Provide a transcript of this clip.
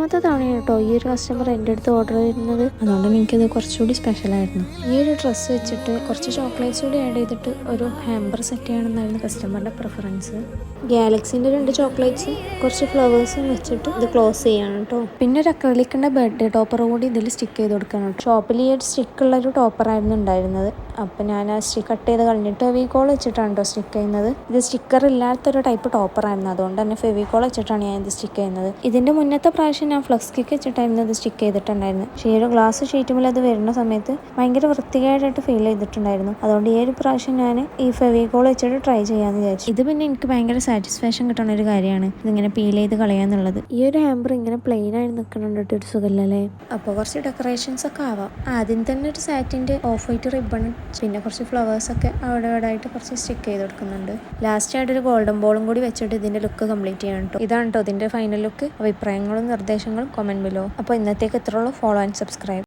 രണ്ടാമത്തെ തവണയാണ് കേട്ടോ ഈ ഒരു കസ്റ്റമർ എൻ്റെ അടുത്ത് ഓർഡർ ചെയ്യുന്നത്. അതുകൊണ്ട് എനിക്കത് കുറച്ചുകൂടി സ്പെഷ്യലായിരുന്നു. ഈ ഒരു ഡ്രസ്സ് വെച്ചിട്ട് കുറച്ച് ചോക്ലേറ്റ്സ് കൂടി ആഡ് ചെയ്തിട്ട് ഒരു ഹാമ്പർ സെറ്റ് ചെയ്യണമെന്നായിരുന്നു കസ്റ്റമറുടെ പ്രിഫറൻസ്. ഗാലക്സിൻ്റെ 2 ചോക്ലേറ്റ്സും കുറച്ച് ഫ്ലവേഴ്സും വെച്ചിട്ട് ഇത് ക്ലോസ് ചെയ്യണം കേട്ടോ. പിന്നെ ഒരു അക്രലിക്കിൻ്റെ ബർത്ത്ഡേ ടോപ്പർ കൂടി ഇതിൽ സ്റ്റിക്ക് ചെയ്ത് കൊടുക്കണം. ഷോപ്പിൽ ഈ ഒരു സ്റ്റിക്കുള്ളൊരു ടോപ്പറായിരുന്നു ഉണ്ടായിരുന്നത്. അപ്പം ഞാൻ ആ സ്റ്റിക്ക് കട്ട് ചെയ്ത് കളഞ്ഞിട്ട് ഫെവിക്കോൾ വെച്ചിട്ടാണ് കേട്ടോ സ്റ്റിക്ക് ചെയ്യുന്നത്. ഇത് സ്റ്റിക്കർ ഇല്ലാത്തൊരു ടൈപ്പ് ടോപ്പറായിരുന്നു. അതുകൊണ്ട് തന്നെ ഫെവിക്കോൾ വെച്ചിട്ടാണ് ഞാൻ ഇത് സ്റ്റിക്ക് ചെയ്യുന്നത്. ഇതിൻ്റെ മുന്നത്തെ പ്രാവശ്യം ഞാൻ ഫ്ലക്സ് കിക്ക് വെച്ചിട്ടായിരുന്നു ഇത് സ്റ്റിക്ക് ചെയ്തിട്ടുണ്ടായിരുന്നു. പക്ഷേ ഈ ഒരു ഗ്ലാസ് ഷീറ്റുമ്പോൾ അത് വരുന്ന സമയത്ത് ഭയങ്കര വൃത്തികേടായിട്ട് ഫീൽ ചെയ്തിട്ടുണ്ടായിരുന്നു. അതുകൊണ്ട് ഈ ഒരു പ്രാവശ്യം ഞാൻ ഈ ഫെവിക്കോൾ വെച്ചിട്ട് ട്രൈ ചെയ്യാമെന്ന് വിചാരിച്ചു. ഇത് പിന്നെ എനിക്ക് ഭയങ്കര സാറ്റിസ്ഫാക്ഷൻ കിട്ടുന്ന ഒരു കാര്യമാണ് ഇതിങ്ങനെ പീൽ ചെയ്ത് കളയാന്നുള്ളത്. ഈ ഒരു ഹാമ്പർ ഇങ്ങനെ പ്ലെയിൻ ആയി നിൽക്കണുണ്ടിട്ട് ഒരു സുഖമില്ലല്ലേ. അപ്പോൾ കുറച്ച് ഡെക്കറേഷൻസ് ഒക്കെ ആവാം. ആദ്യം തന്നെ ഒരു സാറ്റിൻ്റെ ഓഫ് വൈറ്റ് റിബൺ, പിന്നെ കുറച്ച് ഫ്ലവേഴ്സൊക്കെ അവിടെ ഇവിടെ ആയിട്ട് കുറച്ച് സ്റ്റിക്ക് ചെയ്ത് കൊടുക്കുന്നുണ്ട്. ലാസ്റ്റ് ആയിട്ട് ഒരു ഗോൾഡൻ ബോളും കൂടി വെച്ചിട്ട് ഇതിൻ്റെ ലുക്ക് കംപ്ലീറ്റ് ചെയ്യണം കേട്ടോ. ഇതാണ് കേട്ടോ ഇതിൻ്റെ ഫൈനൽ ലുക്ക്. അഭിപ്രായങ്ങളും നിർദ്ദേശങ്ങളും കമൻറ്റ് ബിലോ. അപ്പോൾ ഇന്നത്തേക്ക് ഇത്രയുള്ളൂ. Follow and subscribe.